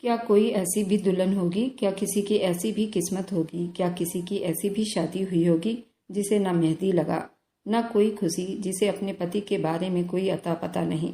क्या कोई ऐसी भी दुल्हन होगी? क्या किसी की ऐसी भी किस्मत होगी? क्या किसी की ऐसी भी शादी हुई होगी जिसे ना मेहंदी लगा, ना कोई खुशी, जिसे अपने पति के बारे में कोई अता पता नहीं,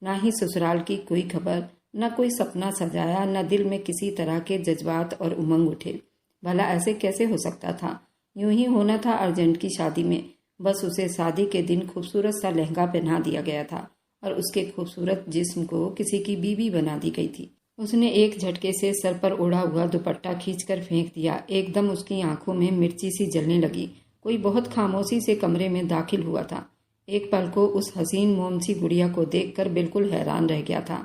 ना ही ससुराल की कोई खबर, ना कोई सपना सजाया, ना दिल में किसी तरह के जज्बात और उमंग उठे। भला ऐसे कैसे हो सकता था? यूं ही होना था अर्जेंट की शादी में। बस उसे शादी के दिन खूबसूरत सा लहंगा पहना दिया गया था और उसके खूबसूरत जिस्म को किसी की बीवी बना दी गई थी। उसने एक झटके से सर पर ओढ़ा हुआ दुपट्टा खींचकर फेंक दिया। एकदम उसकी आंखों में मिर्ची सी जलने लगी। कोई बहुत खामोशी से कमरे में दाखिल हुआ था। एक पल को उस हसीन मोम सी गुड़िया को देखकर बिल्कुल हैरान रह गया था।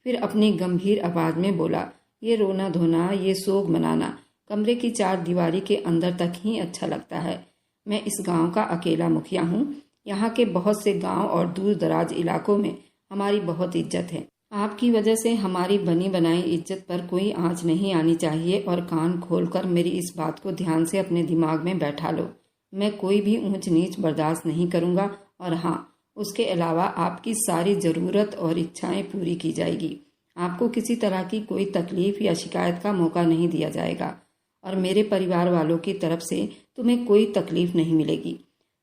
फिर अपनी गंभीर आवाज में बोला, ये रोना धोना, ये सोग मनाना कमरे की चार दीवारी के अंदर तक ही अच्छा लगता है। मैं इस गांव का अकेला मुखिया हूँ। यहाँ के बहुत से गांव और दूर दराज इलाकों में हमारी बहुत इज्जत है। आपकी वजह से हमारी बनी बनाई इज्जत पर कोई आंच नहीं आनी चाहिए और कान खोलकर मेरी इस बात को ध्यान से अपने दिमाग में बैठा लो। मैं कोई भी ऊंच नीच बर्दाश्त नहीं करूंगा और हाँ, उसके अलावा आपकी सारी ज़रूरत और इच्छाएं पूरी की जाएगी। आपको किसी तरह की कोई तकलीफ या शिकायत का मौका नहीं दिया जाएगा और मेरे परिवार वालों की तरफ से तुम्हें कोई तकलीफ नहीं मिलेगी।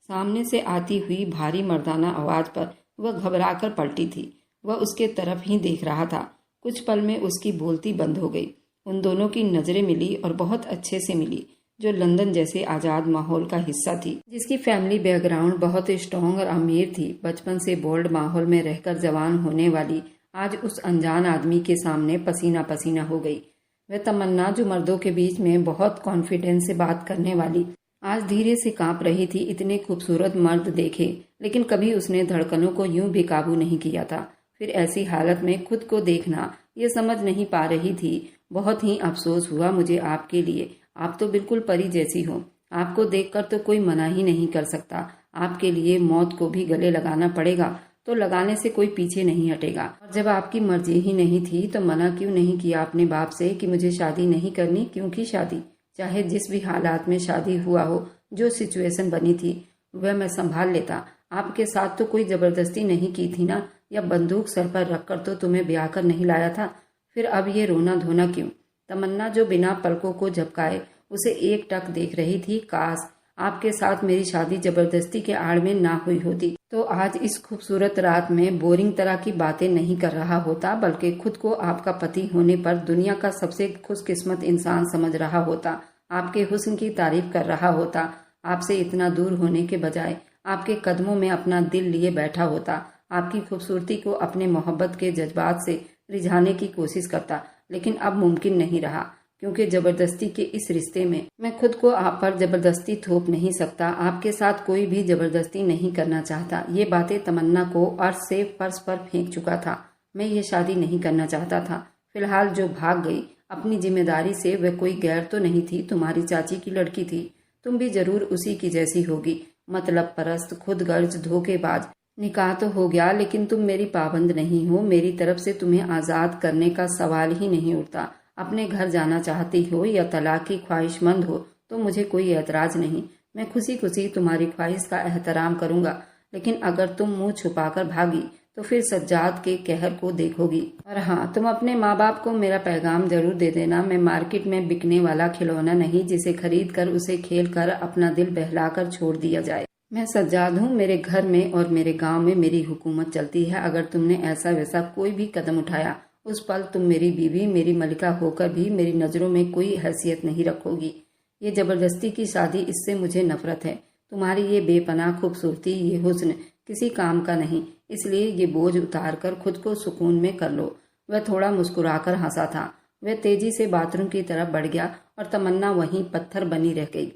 सामने से आती हुई भारी मर्दाना आवाज़ पर वह घबराकर पलटी थी। वह उसके तरफ ही देख रहा था। कुछ पल में उसकी बोलती बंद हो गई। उन दोनों की नजरें मिली और बहुत अच्छे से मिली। जो लंदन जैसे आज़ाद माहौल का हिस्सा थी, जिसकी फैमिली बैकग्राउंड बहुत स्ट्रॉन्ग और अमीर थी, बचपन से बोल्ड माहौल में रहकर जवान होने वाली, आज उस अनजान आदमी के सामने पसीना पसीना हो गई। वह तमन्ना, जो मर्दों के बीच में बहुत कॉन्फिडेंस से बात करने वाली, आज धीरे से कांप रही थी। इतने खूबसूरत मर्द देखे, लेकिन कभी उसने धड़कनों को यूं भी काबू नहीं किया था। फिर ऐसी हालत में खुद को देखना, ये समझ नहीं पा रही थी। बहुत ही अफसोस हुआ मुझे आपके लिए। आप तो बिल्कुल परी जैसी हो। आपको देखकर तो कोई मना ही नहीं कर सकता। आपके लिए मौत को भी गले लगाना पड़ेगा तो लगाने से कोई पीछे नहीं हटेगा। और जब आपकी मर्जी ही नहीं थी तो मना क्यों नहीं किया अपने बाप से कि मुझे शादी नहीं करनी? क्यों की शादी? चाहे जिस भी हालात में शादी हुआ हो, जो सिचुएशन बनी थी वह मैं संभाल लेता। आपके साथ तो कोई जबरदस्ती नहीं की थी ना, या बंदूक सर पर रखकर तो तुम्हें ब्याह कर नहीं लाया था। फिर अब ये रोना धोना क्यों? तमन्ना, जो बिना पलकों को झपकाए उसे एक टक देख रही थी, काश आपके साथ मेरी शादी जबरदस्ती के आड़ में ना हुई होती तो आज इस खूबसूरत रात में बोरिंग तरह की बातें नहीं कर रहा होता, बल्कि खुद को आपका पति होने पर दुनिया का सबसे खुशकिस्मत इंसान समझ रहा होता। आपके हुस्न की तारीफ कर रहा होता। आपसे इतना दूर होने के बजाय आपके कदमों में अपना दिल लिए बैठा होता। आपकी खूबसूरती को अपने मोहब्बत के जज्बात से रिझाने की कोशिश करता। लेकिन अब मुमकिन नहीं रहा, क्योंकि जबरदस्ती के इस रिश्ते में मैं खुद को आप पर जबरदस्ती थोप नहीं सकता। आपके साथ कोई भी जबरदस्ती नहीं करना चाहता। ये बातें तमन्ना को अर्श से फर्श पर फेंक चुका था। मैं ये शादी नहीं करना चाहता था। फिलहाल जो भाग गई अपनी जिम्मेदारी से, वह कोई गैर तो नहीं थी, तुम्हारी चाची की लड़की थी। तुम भी जरूर उसी की जैसी होगी, मतलब परस्त, खुदगर्ज, धोखेबाज। निकाह तो हो गया, लेकिन तुम मेरी पाबंद नहीं हो। मेरी तरफ से तुम्हें आज़ाद करने का सवाल ही नहीं उठता। अपने घर जाना चाहती हो या तलाक की ख्वाहिशमंद हो तो मुझे कोई एतराज नहीं। मैं खुशी खुशी तुम्हारी ख्वाहिश का एहतराम करूंगा। लेकिन अगर तुम मुंह छुपाकर भागी तो फिर सज्जाद के कहर को देखोगी। और हाँ, तुम अपने माँ बाप को मेरा पैगाम जरूर दे देना। मैं मार्केट में बिकने वाला खिलौना नहीं, जिसे खरीद कर उसे खेल कर अपना दिल बहलाकर छोड़ दिया जाए। मैं सज्जाद हूँ। मेरे घर में और मेरे गांव में मेरी हुकूमत चलती है। अगर तुमने ऐसा वैसा कोई भी कदम उठाया, उस पल तुम मेरी बीवी, मेरी मलिका होकर भी मेरी नज़रों में कोई हैसियत नहीं रखोगी। ये जबरदस्ती की शादी, इससे मुझे नफरत है। तुम्हारी ये बेपनाह खूबसूरती, ये हुस्न किसी काम का नहीं, इसलिए ये बोझ उतार कर खुद को सुकून में कर लो। वह थोड़ा मुस्कुराकर हंसा था। वह तेजी से बाथरूम की तरफ बढ़ गया और तमन्ना वहीं पत्थर बनी रह गई।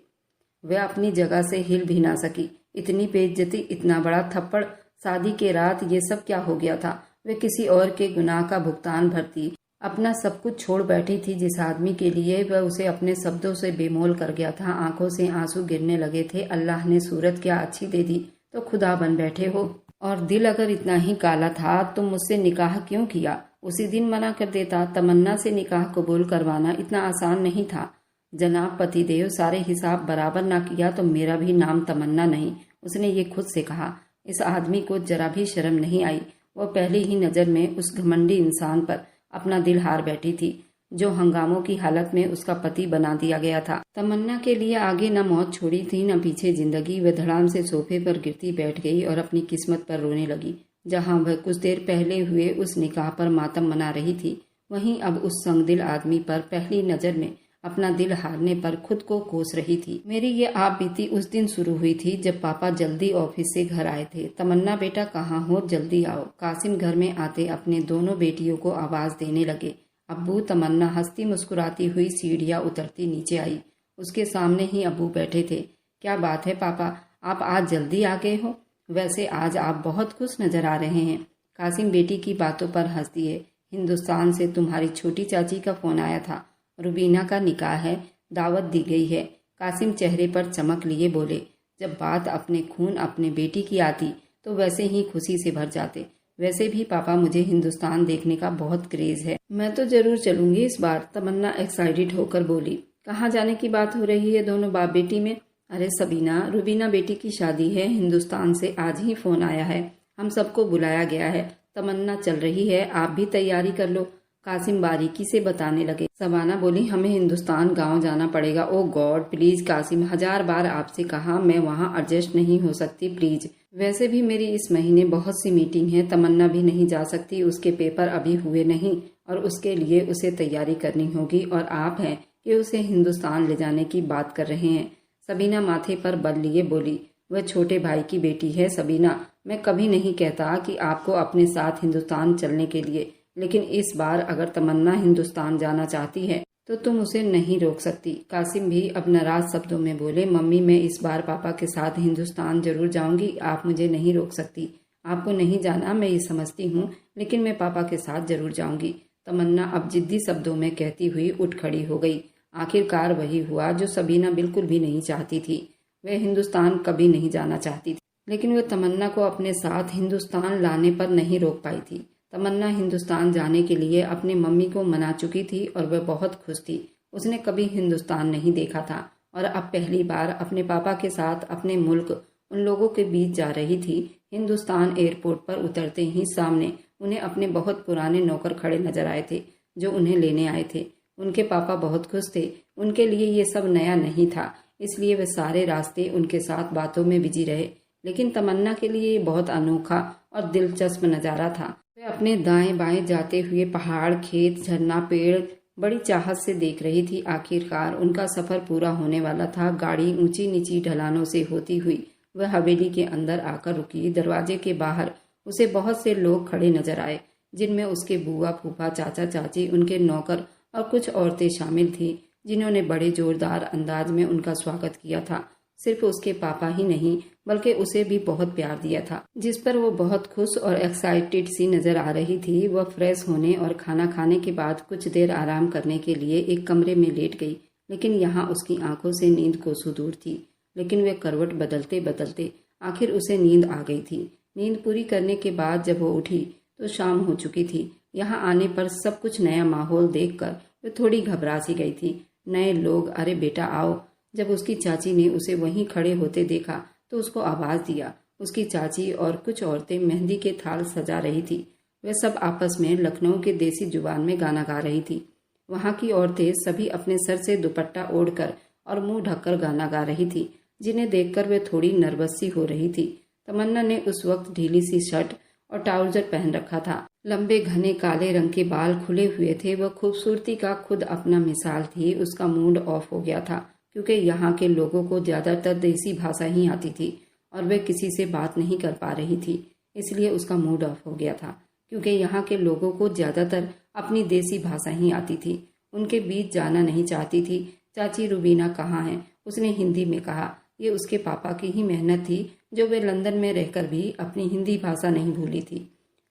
वह अपनी जगह से हिल भी ना सकी। इतनी बेइज्जती, इतना बड़ा थप्पड़, शादी के रात ये सब क्या हो गया था? वे किसी और के गुनाह का भुगतान भरती अपना सब कुछ छोड़ बैठी थी। जिस आदमी के लिए वह उसे अपने शब्दों से बेमोल कर गया था, आंखों से आंसू गिरने लगे थे। अल्लाह ने सूरत क्या अच्छी दे दी तो खुदा बन बैठे हो। और दिल अगर इतना ही काला था तो मुझसे निकाह क्यों किया? उसी दिन मना कर देता। तमन्ना से निकाह कबूल करवाना इतना आसान नहीं था। जनाब पतिदेव, सारे हिसाब बराबर ना किया तो मेरा भी नाम तमन्ना नहीं। उसने ये खुद से कहा। इस आदमी को जरा भी शर्म नहीं आई। वह पहली ही नज़र में उस घमंडी इंसान पर अपना दिल हार बैठी थी। जो हंगामों की हालत में उसका पति बना दिया गया था। तमन्ना के लिए आगे न मौत छोड़ी थी न पीछे जिंदगी। वह धड़ाम से सोफे पर गिरती बैठ गई और अपनी किस्मत पर रोने लगी। जहां वह कुछ देर पहले हुए उस निकाह पर मातम मना रही थी, वहीं अब उस संगदिल आदमी पर पहली नजर में अपना दिल हारने पर खुद को कोस रही थी। मेरी ये आप बीती उस दिन शुरू हुई थी जब पापा जल्दी ऑफिस से घर आए थे। तमन्ना बेटा कहाँ हो, जल्दी आओ। कासिम घर में आते अपने दोनों बेटियों को आवाज देने लगे। अब्बू। तमन्ना हंसती मुस्कुराती हुई सीढ़ियां उतरती नीचे आई। उसके सामने ही अब्बू बैठे थे। क्या बात है पापा, आप आज जल्दी आ गए हो? वैसे आज आप बहुत खुश नजर आ रहे हैं। कासिम बेटी की बातों पर हंस दिए। हिंदुस्तान से तुम्हारी छोटी चाची का फोन आया था। रुबीना का निकाह है, दावत दी गई है। कासिम चेहरे पर चमक लिए बोले। जब बात अपने खून अपने बेटी की आती तो वैसे ही खुशी से भर जाते। वैसे भी पापा मुझे हिंदुस्तान देखने का बहुत क्रेज है। मैं तो जरूर चलूंगी इस बार, तमन्ना एक्साइटेड होकर बोली। कहाँ जाने की बात हो रही है दोनों बाप बेटी में? अरे सबीना, रुबीना बेटी की शादी है। हिंदुस्तान से आज ही फोन आया है। हम सबको बुलाया गया है। तमन्ना चल रही है, आप भी तैयारी कर लो। कासिम बारीकी से बताने लगे। सबाना बोली, हमें हिंदुस्तान गांव जाना पड़ेगा। ओ गॉड प्लीज कासिम, 1000 बार आपसे कहा, मैं वहां एडजस्ट नहीं हो सकती प्लीज। वैसे भी मेरी इस महीने बहुत सी मीटिंग है। तमन्ना भी नहीं जा सकती, उसके पेपर अभी हुए नहीं और उसके लिए उसे तैयारी करनी होगी। और आप हैं कि उसे हिंदुस्तान ले जाने की बात कर रहे हैं। सबीना माथे पर बल लिए बोली। वह छोटे भाई की बेटी है सबीना। मैं कभी नहीं कहता कि आपको अपने साथ हिंदुस्तान चलने के लिए, लेकिन इस बार अगर तमन्ना हिंदुस्तान जाना चाहती है तो तुम उसे नहीं रोक सकती। कासिम भी अब नाराज शब्दों में बोले। मम्मी, मैं इस बार पापा के साथ हिंदुस्तान जरूर जाऊंगी, आप मुझे नहीं रोक सकती। आपको नहीं जाना मैं ये समझती हूँ, लेकिन मैं पापा के साथ जरूर जाऊंगी। तमन्ना अब जिद्दी शब्दों में कहती हुई उठ खड़ी हो गई। आखिरकार वही हुआ जो सबीना बिल्कुल भी नहीं चाहती थी। वह हिंदुस्तान कभी नहीं जाना चाहती थी, लेकिन वह तमन्ना को अपने साथ हिंदुस्तान लाने पर नहीं रोक पाई थी। तमन्ना हिंदुस्तान जाने के लिए अपनी मम्मी को मना चुकी थी और वह बहुत खुश थी। उसने कभी हिंदुस्तान नहीं देखा था और अब पहली बार अपने पापा के साथ अपने मुल्क उन लोगों के बीच जा रही थी। हिंदुस्तान एयरपोर्ट पर उतरते ही सामने उन्हें अपने बहुत पुराने नौकर खड़े नजर आए थे जो उन्हें लेने आए थे। उनके पापा बहुत खुश थे। उनके लिए ये सब नया नहीं था, इसलिए वे सारे रास्ते उनके साथ बातों में बिजी रहे। लेकिन तमन्ना के लिए ये बहुत अनोखा और दिलचस्प नजारा था। वे अपने दाएं बाएं जाते हुए पहाड़, खेत, झरना, पेड़ बड़ी चाहत से देख रही थी। आखिरकार उनका सफर पूरा होने वाला था। गाड़ी ऊंची नीची ढलानों से होती हुई वह हवेली के अंदर आकर रुकी। दरवाजे के बाहर उसे बहुत से लोग खड़े नजर आए, जिनमें उसके बुआ, फूफा, चाचा, चाची, उनके नौकर और कुछ औरतें शामिल थी, जिन्होंने बड़े जोरदार अंदाज में उनका स्वागत किया था। सिर्फ उसके पापा ही नहीं बल्कि उसे भी बहुत प्यार दिया था, जिस पर वो बहुत खुश और एक्साइटेड सी नजर आ रही थी। वह फ्रेश होने और खाना खाने के बाद कुछ देर आराम करने के लिए एक कमरे में लेट गई, लेकिन यहाँ उसकी आंखों से नींद कोसों दूर थी। लेकिन वे करवट बदलते बदलते आखिर उसे नींद आ गई थी। नींद पूरी करने के बाद जब वो उठी तो शाम हो चुकी थी। यहाँ आने पर सब कुछ नया माहौल देखकर वे थोड़ी घबरा सी गई थी। नए लोग, अरे बेटा आओ। जब उसकी चाची ने उसे वहीं खड़े होते देखा तो उसको आवाज दिया। उसकी चाची और कुछ औरतें मेहंदी के थाल सजा रही थी। वे सब आपस में लखनऊ के देसी जुबान में गाना गा रही थी। वहां की औरतें सभी अपने सर से दुपट्टा ओढ़कर और मुंह ढककर गाना गा रही थी, जिन्हें देखकर वे थोड़ी नर्वस सी हो रही थी। तमन्ना ने उस वक्त ढीली सी शर्ट और ट्राउजर पहन रखा था। लंबे घने काले रंग के बाल खुले हुए थे। वह खूबसूरती का खुद अपना मिसाल थी। उसका मूड ऑफ हो गया था क्योंकि यहाँ के लोगों को ज्यादातर देसी भाषा ही आती थी और वह किसी से बात नहीं कर पा रही थी। इसलिए उसका मूड ऑफ हो गया था क्योंकि यहाँ के लोगों को ज्यादातर अपनी देसी भाषा ही आती थी। उनके बीच जाना नहीं चाहती थी। चाची रुबीना कहाँ है? उसने हिंदी में कहा। ये उसके पापा की ही मेहनत थी जो वे लंदन में रहकर भी अपनी हिंदी भाषा नहीं भूली थी।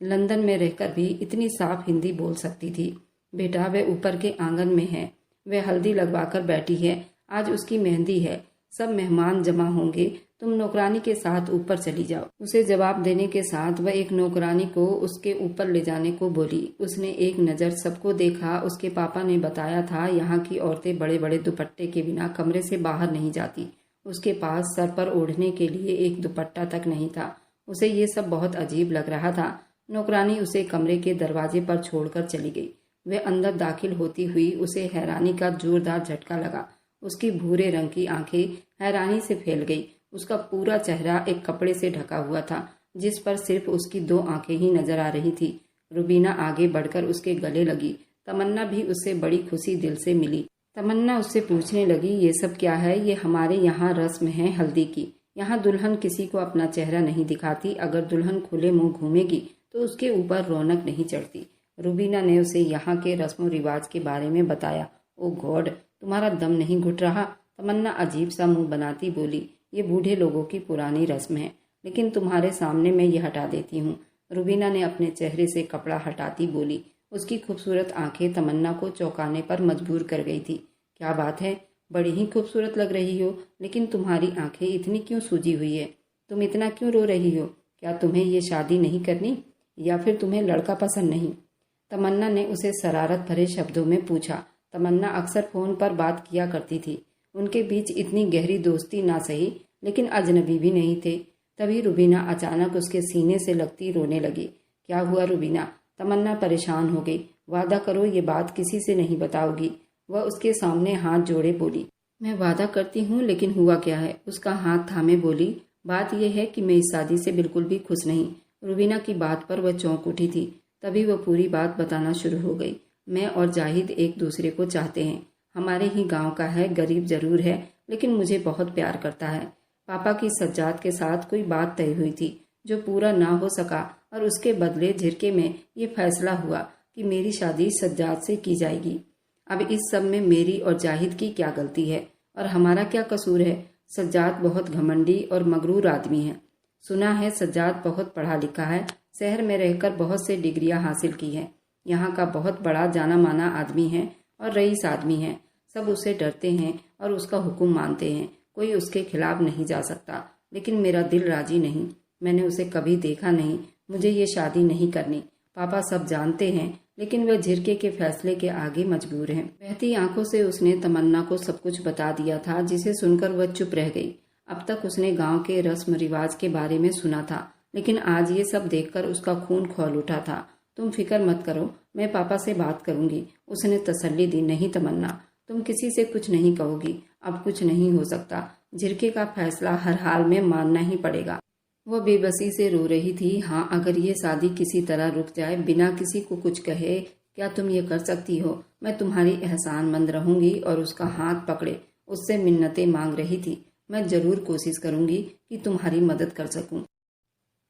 लंदन में रहकर भी इतनी साफ हिंदी बोल सकती थी। बेटा, वे ऊपर के आंगन में है। वह हल्दी लगवाकर बैठी है। आज उसकी मेहंदी है। सब मेहमान जमा होंगे। तुम नौकरानी के साथ ऊपर चली जाओ। उसे जवाब देने के साथ वह एक नौकरानी को उसके ऊपर ले जाने को बोली। उसने एक नज़र सबको देखा। उसके पापा ने बताया था यहाँ की औरतें बड़े बड़े दुपट्टे के बिना कमरे से बाहर नहीं जाती। उसके पास सर पर ओढ़ने के लिए एक दुपट्टा तक नहीं था। उसे ये सब बहुत अजीब लग रहा था। नौकरानी उसे कमरे के दरवाजे पर छोड़कर चली गई। वह अंदर दाखिल होती हुई उसे हैरानी का जोरदार झटका लगा। उसकी भूरे रंग की आंखें हैरानी से फैल गई। उसका पूरा चेहरा एक कपड़े से ढका हुआ था, जिस पर सिर्फ उसकी 2 आंखें ही नजर आ रही थी। रुबीना आगे बढ़कर उसके गले लगी। तमन्ना भी उससे बड़ी खुशी दिल से मिली। तमन्ना उससे पूछने लगी, ये सब क्या है? ये हमारे यहाँ रस्म है हल्दी की। यहाँ दुल्हन किसी को अपना चेहरा नहीं दिखाती। अगर दुल्हन खुले मुंह घूमेगी तो उसके ऊपर रौनक नहीं चढ़ती। रुबीना ने उसे यहाँ के रस्म रिवाज के बारे में बताया। ओ गॉड, तुम्हारा दम नहीं घुट रहा? तमन्ना अजीब सा मुंह बनाती बोली, ये बूढ़े लोगों की पुरानी रस्म है, लेकिन तुम्हारे सामने मैं ये हटा देती हूँ। रुबीना ने अपने चेहरे से कपड़ा हटाती बोली। उसकी खूबसूरत आंखें तमन्ना को चौंकाने पर मजबूर कर गई थी। क्या बात है, बड़ी ही खूबसूरत लग रही हो, लेकिन तुम्हारी आंखें इतनी क्यों सूजी हुई है? तुम इतना क्यों रो रही हो? क्या तुम्हें ये शादी नहीं करनी, या फिर तुम्हें लड़का पसंद नहीं? तमन्ना ने उसे शरारत भरे शब्दों में पूछा। तमन्ना अक्सर फोन पर बात किया करती थी। उनके बीच इतनी गहरी दोस्ती ना सही, लेकिन अजनबी भी नहीं थे। तभी रुबीना अचानक उसके सीने से लगती रोने लगी। क्या हुआ रुबीना? तमन्ना परेशान हो गई। वादा करो ये बात किसी से नहीं बताओगी। वह उसके सामने हाथ जोड़े बोली। मैं वादा करती हूँ, लेकिन हुआ क्या है? उसका हाथ थामे बोली, बात यह है कि मैं इस शादी से बिल्कुल भी खुश नहीं। रुबीना की बात पर वह चौंक उठी थी। तभी वह पूरी बात बताना शुरू हो गई। मैं और जाहिद एक दूसरे को चाहते हैं। हमारे ही गांव का है, गरीब जरूर है, लेकिन मुझे बहुत प्यार करता है। पापा की सज्जाद के साथ कोई बात तय हुई थी जो पूरा ना हो सका, और उसके बदले झिरके में ये फैसला हुआ कि मेरी शादी सज्जाद से की जाएगी। अब इस सब में मेरी और जाहिद की क्या गलती है, और हमारा क्या कसूर है? सज्जाद बहुत घमंडी और मगरूर आदमी है। सुना है सज्जाद बहुत पढ़ा लिखा है, शहर में रहकर बहुत से डिग्रियां हासिल की हैं। यहाँ का बहुत बड़ा जाना माना आदमी है और रईस आदमी है। सब उससे डरते हैं और उसका हुक्म मानते हैं। कोई उसके खिलाफ नहीं जा सकता, लेकिन मेरा दिल राजी नहीं। मैंने उसे कभी देखा नहीं। मुझे ये शादी नहीं करनी। पापा सब जानते हैं, लेकिन वह झिरके के फैसले के आगे मजबूर हैं। बहती आंखों से उसने तमन्ना को सब कुछ बता दिया था, जिसे सुनकर वह चुप रह गई। अब तक उसने गांव के रस्म रिवाज के बारे में सुना था, लेकिन आज ये सब देखकर उसका खून खौल उठा था। तुम फिक्र मत करो, मैं पापा से बात करूंगी, उसने तसल्ली दी। नहीं तमन्ना, तुम किसी से कुछ नहीं कहोगी। अब कुछ नहीं हो सकता। झिरके का फैसला हर हाल में मानना ही पड़ेगा। वह बेबसी से रो रही थी। हाँ, अगर ये शादी किसी तरह रुक जाए, बिना किसी को कुछ कहे, क्या तुम ये कर सकती हो? मैं तुम्हारी एहसानमंद रहूंगी। और उसका हाथ पकड़े उससे मिन्नतें मांग रही थी। मैं जरूर कोशिश करूंगी कि तुम्हारी मदद कर सकूं।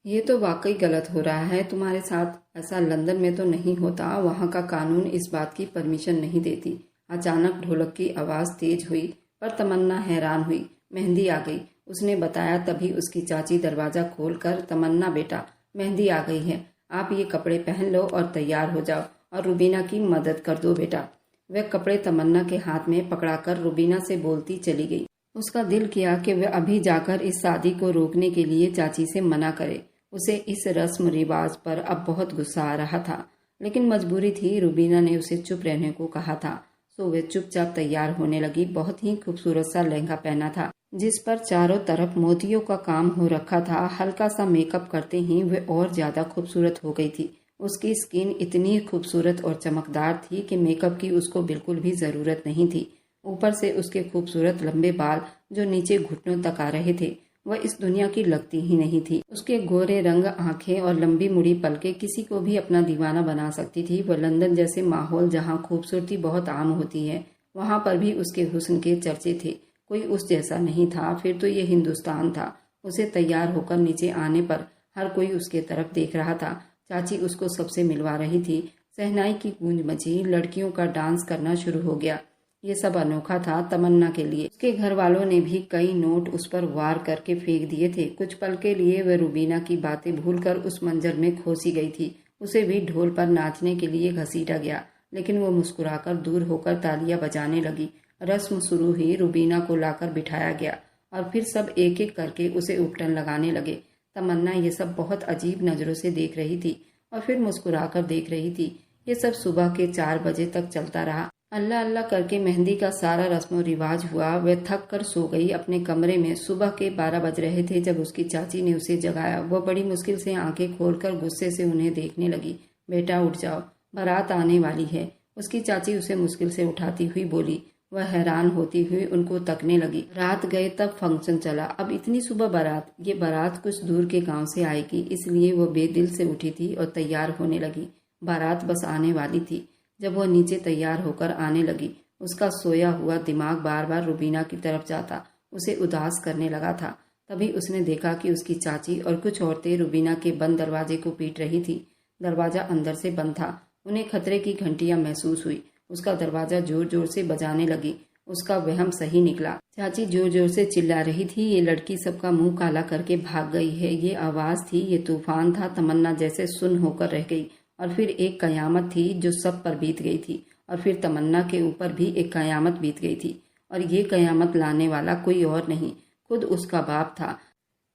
ये तो वाकई गलत हो रहा है तुम्हारे साथ। ऐसा लंदन में तो नहीं होता। वहाँ का कानून इस बात की परमिशन नहीं देती। अचानक ढोलक की आवाज़ तेज हुई, पर तमन्ना हैरान हुई। मेहंदी आ गई, उसने बताया। तभी उसकी चाची दरवाज़ा खोलकर, तमन्ना बेटा, मेहंदी आ गई है। आप ये कपड़े पहन लो और तैयार हो जाओ, और रुबीना की मदद कर दो बेटा। वह कपड़े तमन्ना के हाथ में पकड़ाकर रुबीना से बोलती चली गई। उसका दिल किया कि वह अभी जाकर इस शादी को रोकने के लिए चाची से मना करे। उसे इस रस्म रिवाज पर अब बहुत गुस्सा आ रहा था, लेकिन मजबूरी थी। रुबीना ने उसे चुप रहने को कहा था, सो वह चुपचाप तैयार होने लगी। बहुत ही खूबसूरत सा लहंगा पहना था, जिस पर चारों तरफ मोतियों का काम हो रखा था। हल्का सा मेकअप करते ही वह और ज्यादा खूबसूरत हो गई थी। उसकी स्किन इतनी खूबसूरत और चमकदार थी कि मेकअप की उसको बिल्कुल भी जरूरत नहीं थी। ऊपर से उसके खूबसूरत लंबे बाल जो नीचे घुटनों तक आ रहे थे, वह इस दुनिया की लगती ही नहीं थी। उसके गोरे रंग, आंखें और लंबी मुड़ी पलकें किसी को भी अपना दीवाना बना सकती थी। वह लंदन जैसे माहौल जहाँ खूबसूरती बहुत आम होती है, वहाँ पर भी उसके हुस्न के चर्चे थे। कोई उस जैसा नहीं था। फिर तो ये हिंदुस्तान था। उसे तैयार होकर नीचे आने पर हर कोई उसके तरफ देख रहा था। चाची उसको सबसे मिलवा रही थी। शहनाई की गूंज मची, लड़कियों का डांस करना शुरू हो गया। ये सब अनोखा था तमन्ना के लिए। उसके घर वालों ने भी कई नोट उस पर वार करके फेंक दिए थे। कुछ पल के लिए वह रुबीना की बातें भूलकर उस मंजर में खोसी गई थी। उसे भी ढोल पर नाचने के लिए घसीटा गया, लेकिन वो मुस्कुराकर दूर होकर तालियां बजाने लगी। रस्म शुरू हुई। रुबीना को लाकर बिठाया गया और फिर सब एक एक करके उसे उपटन लगाने लगे। तमन्ना ये सब बहुत अजीब नजरों से देख रही थी और फिर मुस्कुराकर देख रही थी। ये सब सुबह के 4 बजे तक चलता रहा। अल्लाह अल्लाह करके मेहंदी का सारा रस्म रिवाज हुआ। वह थक कर सो गई अपने कमरे में। सुबह के 12 बज रहे थे जब उसकी चाची ने उसे जगाया। वह बड़ी मुश्किल से आंखें खोलकर गुस्से से उन्हें देखने लगी। बेटा उठ जाओ, बारात आने वाली है। उसकी चाची उसे मुश्किल से उठाती हुई बोली। वह हैरान होती हुई उनको तकने लगी। रात गए तब फंक्शन चला, अब इतनी सुबह बारात। ये बारात कुछ दूर के गांव से आएगी, इसलिए वह बेदिल से उठी थी और तैयार होने लगी। बारात बस आने वाली थी। जब वह नीचे तैयार होकर आने लगी, उसका सोया हुआ दिमाग बार बार रुबीना की तरफ जाता उसे उदास करने लगा था। तभी उसने देखा कि उसकी चाची और कुछ औरतें रुबीना के बंद दरवाजे को पीट रही थी। दरवाजा अंदर से बंद था। उन्हें खतरे की घंटियां महसूस हुई। उसका दरवाजा जोर जोर से बजाने लगी। उसका वहम सही निकला। चाची जोर जोर से चिल्ला रही थी, ये लड़की सबका मुंह काला करके भाग गई है। ये आवाज थी, ये तूफान था। तमन्ना जैसे सुन्न होकर रह गई। और फिर एक कयामत थी जो सब पर बीत गई थी। और फिर तमन्ना के ऊपर भी एक कयामत बीत गई थी। और ये कयामत लाने वाला कोई और नहीं, खुद उसका बाप था।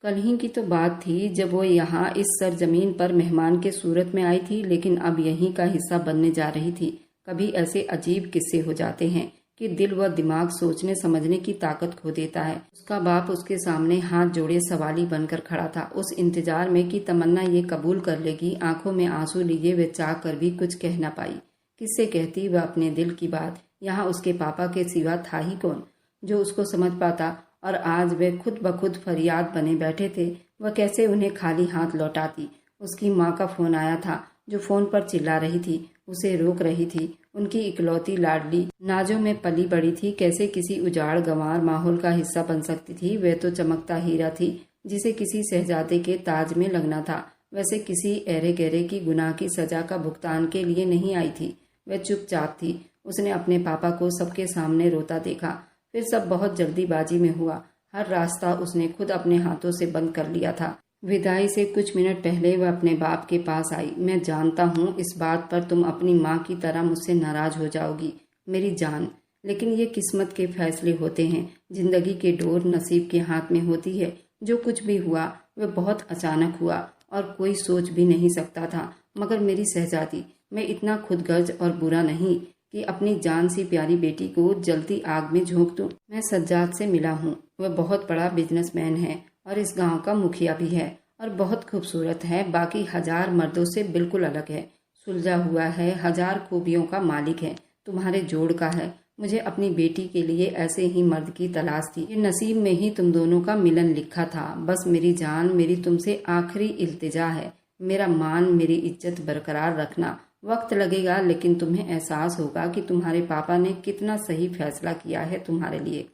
कल ही की तो बात थी जब वो यहाँ इस सरजमीन पर मेहमान के सूरत में आई थी, लेकिन अब यहीं का हिस्सा बनने जा रही थी। कभी ऐसे अजीब किस्से हो जाते हैं कि दिल व दिमाग सोचने समझने की ताकत खो देता है। उसका बाप उसके सामने हाथ जोड़े सवाली बनकर खड़ा था, उस इंतजार में कि तमन्ना ये कबूल कर लेगी। आंखों में आंसू लिए वे चाह कर भी कुछ कह न पाई। किससे कहती वह अपने दिल की बात? यहाँ उसके पापा के सिवा था ही कौन जो उसको समझ पाता? और आज वे खुद ब खुद फरियाद बने बैठे थे। वह कैसे उन्हें खाली हाथ लौटाती? उसकी माँ का फोन आया था, जो फोन पर चिल्ला रही थी, उसे रोक रही थी। उनकी इकलौती लाडली नाजों में पली बड़ी थी, कैसे किसी उजाड़ गंवार माहौल का हिस्सा बन सकती थी? वह तो चमकता हीरा थी जिसे किसी शहजादे के ताज में लगना था। वैसे किसी ऐरे गहरे की गुनाह की सजा का भुगतान के लिए नहीं आई थी। वह चुपचाप थी। उसने अपने पापा को सबके सामने रोता देखा। फिर सब बहुत जल्दीबाजी में हुआ। हर रास्ता उसने खुद अपने हाथों से बंद कर लिया था। विदाई से कुछ मिनट पहले वह अपने बाप के पास आई। मैं जानता हूँ इस बात पर तुम अपनी माँ की तरह मुझसे नाराज हो जाओगी मेरी जान, लेकिन ये किस्मत के फैसले होते हैं। जिंदगी के डोर नसीब के हाथ में होती है। जो कुछ भी हुआ वह बहुत अचानक हुआ और कोई सोच भी नहीं सकता था। मगर मेरी शहजादी, मैं इतना खुदगर्ज और बुरा नहीं कि अपनी जान सी प्यारी बेटी को जलती आग में झोंक दूं। मैं सज्जाद से मिला हूँ। वह बहुत बड़ा बिजनेसमैन है और इस गांव का मुखिया भी है और बहुत खूबसूरत है। बाकी 1000 मर्दों से बिल्कुल अलग है। सुलझा हुआ है, 1000 खूबियों का मालिक है। तुम्हारे जोड़ का है। मुझे अपनी बेटी के लिए ऐसे ही मर्द की तलाश थी। ये नसीब में ही तुम दोनों का मिलन लिखा था। बस मेरी जान, मेरी तुमसे आखिरी इल्तिजा है, मेरा मान, मेरी इज्जत बरकरार रखना। वक्त लगेगा, लेकिन तुम्हें एहसास होगा कि तुम्हारे पापा ने कितना सही फैसला किया है तुम्हारे लिए।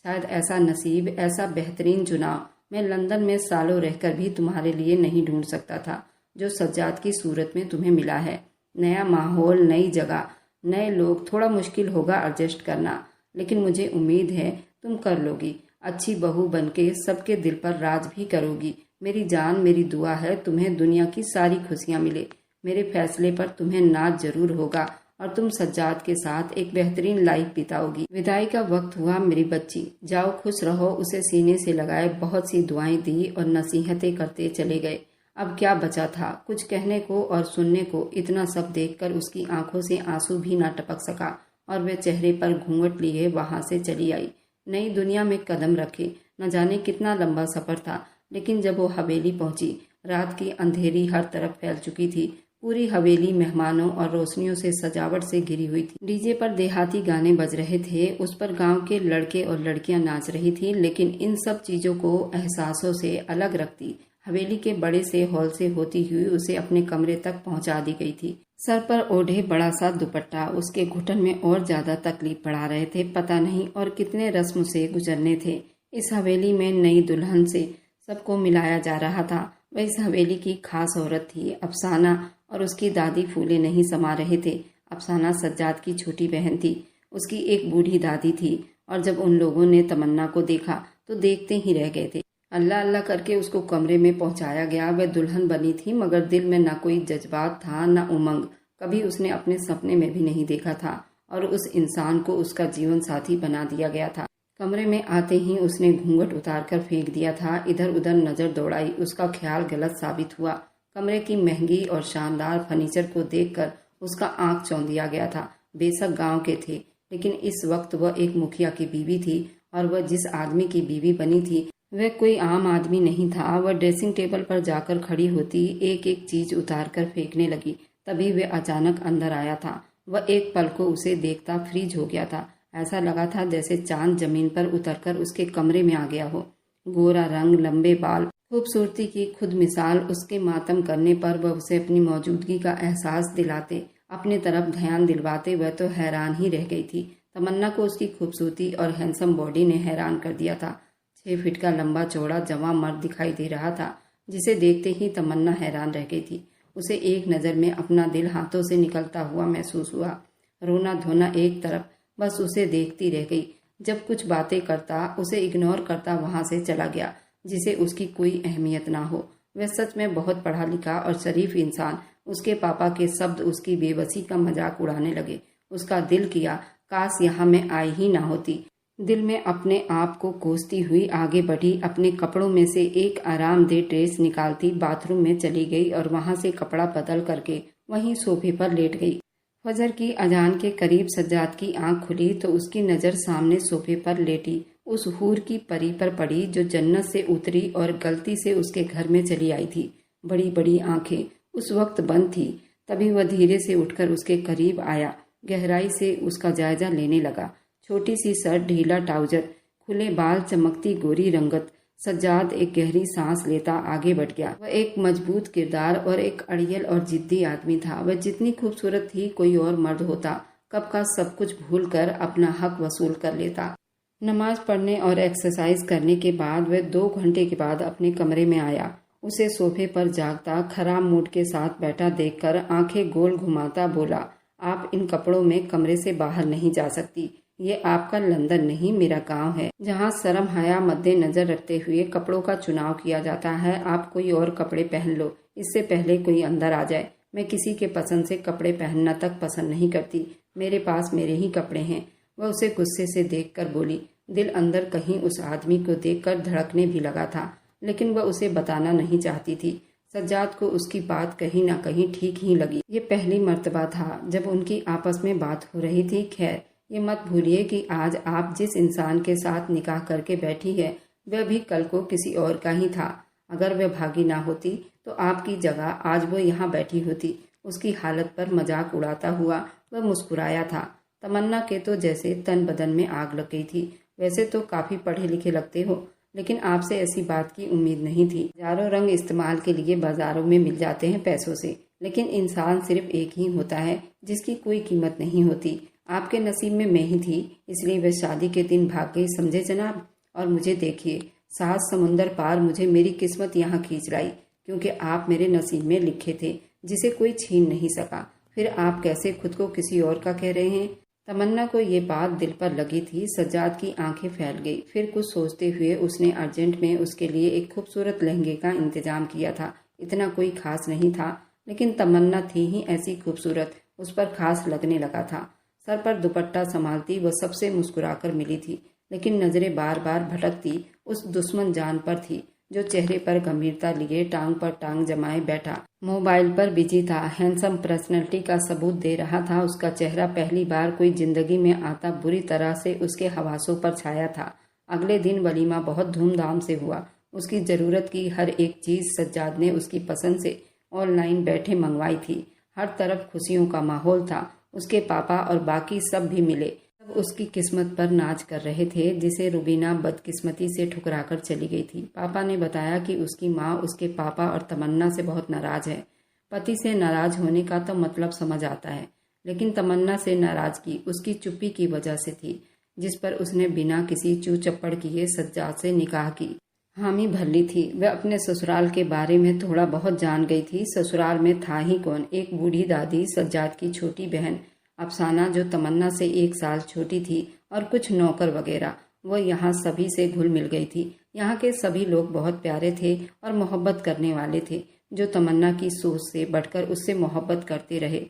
शायद ऐसा नसीब, ऐसा बेहतरीन चुनाव मैं लंदन में सालों रहकर भी तुम्हारे लिए नहीं ढूंढ सकता था, जो सज्जाद की सूरत में तुम्हें मिला है। नया माहौल, नई जगह, नए लोग, थोड़ा मुश्किल होगा एडजस्ट करना, लेकिन मुझे उम्मीद है तुम कर लोगी। अच्छी बहू बनके सबके दिल पर राज भी करोगी। मेरी जान, मेरी दुआ है तुम्हें दुनिया की सारी खुशियाँ मिले। मेरे फैसले पर तुम्हें नाज जरूर होगा और तुम सज्जाद के साथ एक बेहतरीन लाइफ बिताओगी। विदाई का वक्त हुआ मेरी बच्ची, जाओ खुश रहो। उसे सीने से लगाए बहुत सी दुआएं दी और नसीहतें करते चले गए। अब क्या बचा था कुछ कहने को और सुनने को? इतना सब देखकर उसकी आंखों से आंसू भी ना टपक सका और वह चेहरे पर घूंघट लिए वहां से चली आई। नई दुनिया में कदम रखे। न जाने कितना लंबा सफर था, लेकिन जब वो हवेली पहुंची, रात की अंधेरी हर तरफ फैल चुकी थी। पूरी हवेली मेहमानों और रोशनियों से सजावट से घिरी हुई थी। डीजे पर देहाती गाने बज रहे थे, उस पर गांव के लड़के और लड़कियां नाच रही थी। लेकिन इन सब चीजों को एहसासों से अलग रखती हवेली के बड़े से हॉल से होती हुई उसे अपने कमरे तक पहुंचा दी गई थी। सर पर ओढ़े बड़ा सा दुपट्टा उसके घुटन में और ज्यादा तकलीफ बढ़ा रहे थे। पता नहीं और कितने रस्म से गुजरने थे। इस हवेली में नई दुल्हन से सबको मिलाया जा रहा था। वह इस हवेली की खास औरत थी। अफसाना और उसकी दादी फूले नहीं समा रहे थे। अफसाना सज्जाद की छोटी बहन थी। उसकी एक बूढ़ी दादी थी और जब उन लोगों ने तमन्ना को देखा तो देखते ही रह गए थे। अल्लाह अल्लाह करके उसको कमरे में पहुंचाया गया। वह दुल्हन बनी थी, मगर दिल में न कोई जज्बात था, न उमंग। कभी उसने अपने सपने में भी नहीं देखा था और उस इंसान को उसका जीवन साथी बना दिया गया था। कमरे में आते ही उसने घूंघट उतार कर फेंक दिया था। इधर उधर नजर दौड़ाई। उसका ख्याल गलत साबित हुआ। कमरे की महंगी और शानदार फर्नीचर को देखकर उसका आंख चौंधिया गया था। बेशक गांव के थे, लेकिन इस वक्त वह एक मुखिया की बीवी थी और वह जिस आदमी की बीवी बनी थी वह कोई आम आदमी नहीं था। वह ड्रेसिंग टेबल पर जाकर खड़ी होती, एक एक चीज उतार कर फेंकने लगी। तभी वह अचानक अंदर आया था। वह एक पल को उसे देखता फ्रीज हो गया था। ऐसा लगा था जैसे चांद जमीन पर उतरकर उसके कमरे में आ गया हो। गोरा रंग, लंबे बाल, खूबसूरती की खुद मिसाल उसके मातम करने पर वह उसे अपनी मौजूदगी का एहसास दिलाते, अपने तरफ ध्यान दिलवाते। वह तो हैरान ही रह गई थी। तमन्ना को उसकी खूबसूरती और हैंडसम बॉडी ने हैरान कर दिया था। 6 फीट का लंबा चौड़ा जवां मर्द दिखाई दे रहा था, जिसे देखते ही तमन्ना हैरान रह गई थी। उसे एक नज़र में अपना दिल हाथों से निकलता हुआ महसूस हुआ। रोना धोना एक तरफ, बस उसे देखती रह गई। जब कुछ बातें करता, उसे इग्नोर करता वहां से चला गया, जिसे उसकी कोई अहमियत ना हो। वह सच में बहुत पढ़ा लिखा और शरीफ इंसान। उसके पापा के शब्द उसकी बेबसी का मजाक उड़ाने लगे। उसका दिल किया काश यहाँ मैं आई ही ना होती। दिल में अपने आप को कोसती हुई आगे बढ़ी। अपने कपड़ों में से एक आरामदेह ड्रेस निकालती बाथरूम में चली गई और वहां से कपड़ा बदल करके वहीं सोफे पर लेट गई। फजर की अजान के करीब सज्जाद की आंख खुली तो उसकी नज़र सामने सोफे पर लेटी उस हूर की परी पर पड़ी जो जन्नत से उतरी और गलती से उसके घर में चली आई थी। बड़ी बड़ी आंखें उस वक्त बंद थी। तभी वह धीरे से उठकर उसके करीब आया, गहराई से उसका जायजा लेने लगा। छोटी सी शर्ट, ढीला ट्राउजर, खुले बाल, चमकती गोरी रंगत। सज्जाद एक गहरी सांस लेता आगे बढ़ गया। वह एक मजबूत किरदार और एक अड़ियल और जिद्दी आदमी था। वह जितनी खूबसूरत थी, कोई और मर्द होता कब का सब कुछ भूलकर अपना हक वसूल कर लेता। नमाज पढ़ने और एक्सरसाइज करने के बाद वह 2 घंटे के बाद अपने कमरे में आया। उसे सोफे पर जागता, खराब मूड के साथ बैठा देखकर आंखें गोल घुमाता बोला, आप इन कपड़ों में कमरे से बाहर नहीं जा सकती। ये आपका लंदन नहीं, मेरा गांव है, जहां शर्म हया मद्देनजर रखते हुए कपड़ों का चुनाव किया जाता है। आप कोई और कपड़े पहन लो, इससे पहले कोई अंदर आ जाए। मैं किसी के पसंद से कपड़े पहनना तक पसंद नहीं करती। मेरे पास मेरे ही कपड़े हैं। वह उसे गुस्से से देखकर बोली। दिल अंदर कहीं उस आदमी को देखकर धड़कने भी लगा था, लेकिन वह उसे बताना नहीं चाहती थी। सज्जाद को उसकी बात कहीं ना कहीं ठीक ही लगी। ये पहली मर्तबा था जब उनकी आपस में बात हो रही थी। खैर, ये मत भूलिए कि आज आप जिस इंसान के साथ निकाह करके बैठी है, वह भी कल को किसी और का ही था। अगर वह भागी ना होती तो आपकी जगह आज वो यहाँ बैठी होती। उसकी हालत पर मजाक उड़ाता हुआ वह मुस्कुराया था। तमन्ना के तो जैसे तन बदन में आग लग गई थी। वैसे तो काफी पढ़े लिखे लगते हो, लेकिन आपसे ऐसी बात की उम्मीद नहीं थी। हजारों रंग इस्तेमाल के लिए बाजारों में मिल जाते हैं पैसों से, लेकिन इंसान सिर्फ एक ही होता है जिसकी कोई कीमत नहीं होती। आपके नसीब में मैं ही थी, इसलिए वह शादी के दिन भाग गई, समझे जनाब। और मुझे देखिए, 7 समुंदर पार मुझे मेरी किस्मत यहाँ खींच लाई, क्योंकि आप मेरे नसीब में लिखे थे, जिसे कोई छीन नहीं सका। फिर आप कैसे खुद को किसी और का कह रहे हैं? तमन्ना को ये बात दिल पर लगी थी। सज्जाद की आंखें फैल गई। फिर कुछ सोचते हुए उसने अर्जेंट में उसके लिए एक खूबसूरत लहंगे का इंतजाम किया था। इतना कोई खास नहीं था, लेकिन तमन्ना थी ही ऐसी खूबसूरत, उस पर खास लगने लगा था। सर पर दुपट्टा संभालती वह सबसे मुस्कुराकर मिली थी, लेकिन नजरें बार बार भटकती उस दुश्मन जान पर थी जो चेहरे पर गंभीरता लिए टांग पर टांग जमाए बैठा मोबाइल पर बिजी था। हैंडसम पर्सनैलिटी का सबूत दे रहा था उसका चेहरा। पहली बार कोई जिंदगी में आता बुरी तरह से उसके हवासों पर छाया था। अगले दिन वलीमा बहुत धूमधाम से हुआ। उसकी जरूरत की हर एक चीज सज्जाद ने उसकी पसंद से ऑनलाइन बैठे मंगवाई थी। हर तरफ खुशियों का माहौल था। उसके पापा और बाकी सब भी मिले। सब उसकी किस्मत पर नाच कर रहे थे, जिसे रुबीना बदकिस्मती से ठुकराकर चली गई थी। पापा ने बताया कि उसकी माँ उसके पापा और तमन्ना से बहुत नाराज है। पति से नाराज होने का तो मतलब समझ आता है, लेकिन तमन्ना से नाराजगी उसकी चुप्पी की वजह से थी, जिस पर उसने बिना किसी चू चप्पड़ किए सज्जाद से निकाह की हामी भर ली थी। वह अपने ससुराल के बारे में थोड़ा बहुत जान गई थी। ससुराल में था ही कौन, एक बूढ़ी दादी, सज्जाद की छोटी बहन अफसाना जो तमन्ना से 1 साल छोटी थी, और कुछ नौकर वगैरह। वह यहाँ सभी से घुल मिल गई थी। यहाँ के सभी लोग बहुत प्यारे थे और मोहब्बत करने वाले थे, जो तमन्ना की सोच से बढ़कर उससे मोहब्बत करते रहे,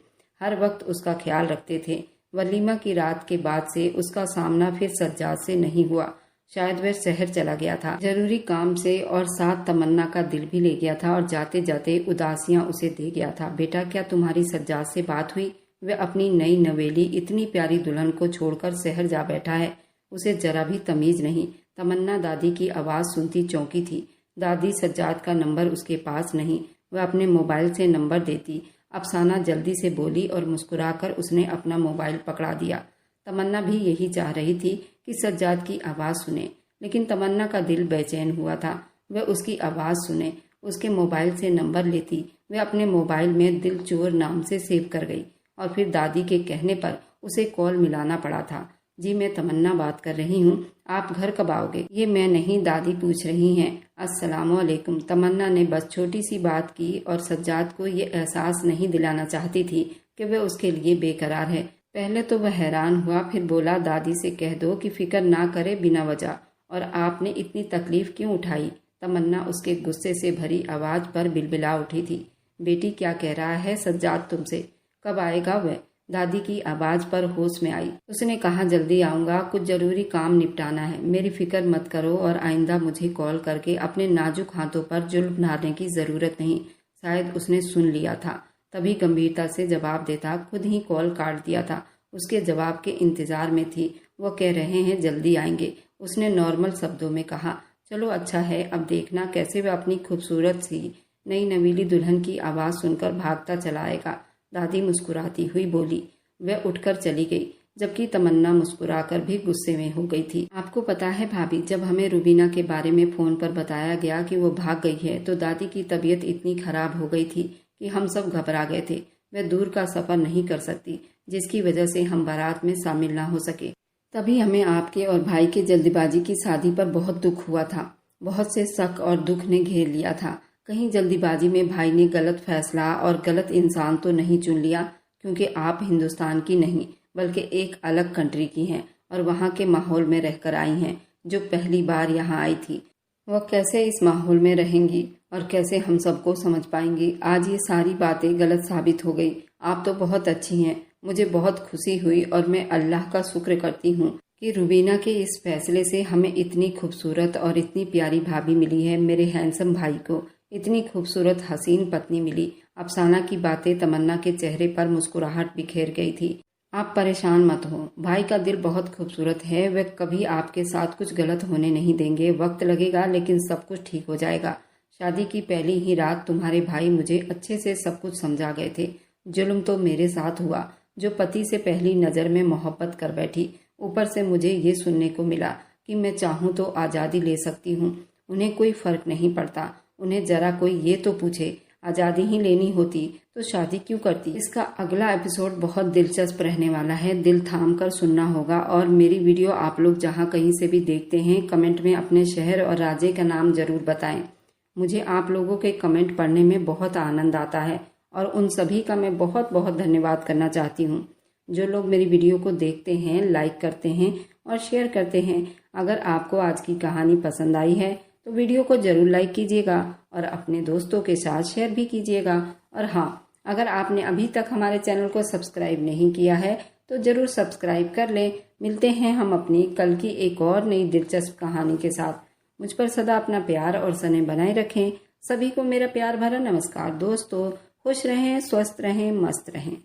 हर वक्त उसका ख्याल रखते थे। वलीमा की रात के बाद से उसका सामना फिर सज्जाद से नहीं हुआ। शायद वह शहर चला गया था जरूरी काम से, और साथ तमन्ना का दिल भी ले गया था और जाते जाते उदासियां उसे दे गया था। बेटा, क्या तुम्हारी सज्जाद से बात हुई? वह अपनी नई नवेली इतनी प्यारी दुल्हन को छोड़कर शहर जा बैठा है, उसे जरा भी तमीज नहीं। तमन्ना दादी की आवाज सुनती चौंकी थी। दादी, सज्जाद का नंबर उसके पास नहीं। वह अपने मोबाइल से नंबर देती। अफसाना जल्दी से बोली और मुस्कुराकर उसने अपना मोबाइल पकड़ा दिया। तमन्ना भी यही चाह रही थी कि सज्जाद की आवाज़ सुने, लेकिन तमन्ना का दिल बेचैन हुआ था। वह उसकी आवाज़ सुने, उसके मोबाइल से नंबर लेती। वह अपने मोबाइल में दिल चोर नाम से सेव कर गई और फिर दादी के कहने पर उसे कॉल मिलाना पड़ा था। जी मैं तमन्ना बात कर रही हूँ, आप घर कब आओगे? ये मैं नहीं, दादी पूछ रही हैं। अस्सलामुअलैकुम। तमन्ना ने बस छोटी सी बात की और सज्जाद को ये एहसास नहीं दिलाना चाहती थी कि वह उसके लिए बेकरार है। पहले तो वह हैरान हुआ, फिर बोला दादी से कह दो कि फिक्र ना करे बिना वजह, और आपने इतनी तकलीफ क्यों उठाई? तमन्ना उसके गुस्से से भरी आवाज़ पर बिलबिला उठी थी। बेटी क्या कह रहा है सज्जाद तुमसे? कब आएगा वह? दादी की आवाज़ पर होश में आई। उसने कहा जल्दी आऊँगा, कुछ ज़रूरी काम निपटाना है। मेरी फिक्र मत करो और आइंदा मुझे कॉल करके अपने नाजुक हाथों पर जुल्म ढाने की ज़रूरत नहीं। शायद उसने सुन लिया था, तभी गंभीरता से जवाब देता। खुद ही कॉल काट दिया था। उसके जवाब के इंतज़ार में थी। वो कह रहे हैं जल्दी आएंगे। उसने नॉर्मल शब्दों में कहा। चलो अच्छा है, अब देखना कैसे वह अपनी खूबसूरत सी नई नवीली दुल्हन की आवाज़ सुनकर भागता चला आएगा। दादी मुस्कुराती हुई बोली। वह उठकर चली गई, जबकि तमन्ना मुस्कुराकर भी गुस्से में हो गई थी। आपको पता है भाभी, जब हमें रुबीना के बारे में फ़ोन पर बताया गया कि वो भाग गई है तो दादी की तबीयत इतनी खराब हो गई थी कि हम सब घबरा गए थे। वह दूर का सफ़र नहीं कर सकती, जिसकी वजह से हम बारात में शामिल ना हो सके। तभी हमें आपके और भाई के जल्दबाजी की शादी पर बहुत दुख हुआ था। बहुत से शक और दुख ने घेर लिया था। कहीं जल्दीबाजी में भाई ने गलत फैसला और गलत इंसान तो नहीं चुन लिया, क्योंकि आप हिंदुस्तान की नहीं बल्कि एक अलग कंट्री की हैं और वहाँ के माहौल में रहकर आई हैं। जो पहली बार यहाँ आई थी, वह कैसे इस माहौल में रहेंगी और कैसे हम सबको समझ पाएंगी? आज ये सारी बातें गलत साबित हो गई। आप तो बहुत अच्छी हैं, मुझे बहुत खुशी हुई और मैं अल्लाह का शुक्र करती हूँ कि रुबीना के इस फैसले से हमें इतनी खूबसूरत और इतनी प्यारी भाभी मिली है। मेरे हैंडसम भाई को इतनी खूबसूरत हसीन पत्नी मिली। अफसाना की बातें तमन्ना के चेहरे पर मुस्कुराहट बिखेर गई थी। आप परेशान मत हो, भाई का दिल बहुत खूबसूरत है। वह कभी आपके साथ कुछ गलत होने नहीं देंगे। वक्त लगेगा लेकिन सब कुछ ठीक हो जाएगा। शादी की पहली ही रात तुम्हारे भाई मुझे अच्छे से सब कुछ समझा गए थे। जुल्म तो मेरे साथ हुआ, जो पति से पहली नज़र में मोहब्बत कर बैठी। ऊपर से मुझे ये सुनने को मिला कि मैं चाहूँ तो आज़ादी ले सकती हूँ। उन्हें कोई फ़र्क नहीं पड़ता। उन्हें जरा कोई ये तो पूछे, आज़ादी ही लेनी होती तो शादी क्यों करती? इसका अगला एपिसोड बहुत दिलचस्प रहने वाला है। दिल थाम कर सुनना होगा। और मेरी वीडियो आप लोग जहाँ कहीं से भी देखते हैं, कमेंट में अपने शहर और राज्य का नाम ज़रूर बताएं। मुझे आप लोगों के कमेंट पढ़ने में बहुत आनंद आता है और उन सभी का मैं बहुत बहुत धन्यवाद करना चाहती हूँ। जो लोग मेरी वीडियो को देखते हैं, लाइक करते हैं और शेयर करते हैं। अगर आपको आज की कहानी पसंद आई है तो वीडियो को ज़रूर लाइक कीजिएगा और अपने दोस्तों के साथ शेयर भी कीजिएगा। और हाँ, अगर आपने अभी तक हमारे चैनल को सब्सक्राइब नहीं किया है तो ज़रूर सब्सक्राइब कर लें। मिलते हैं हम अपनी कल की एक और नई दिलचस्प कहानी के साथ। मुझ पर सदा अपना प्यार और स्नेह बनाए रखें। सभी को मेरा प्यार भरा नमस्कार। दोस्तों खुश रहें, स्वस्थ रहें, मस्त रहें।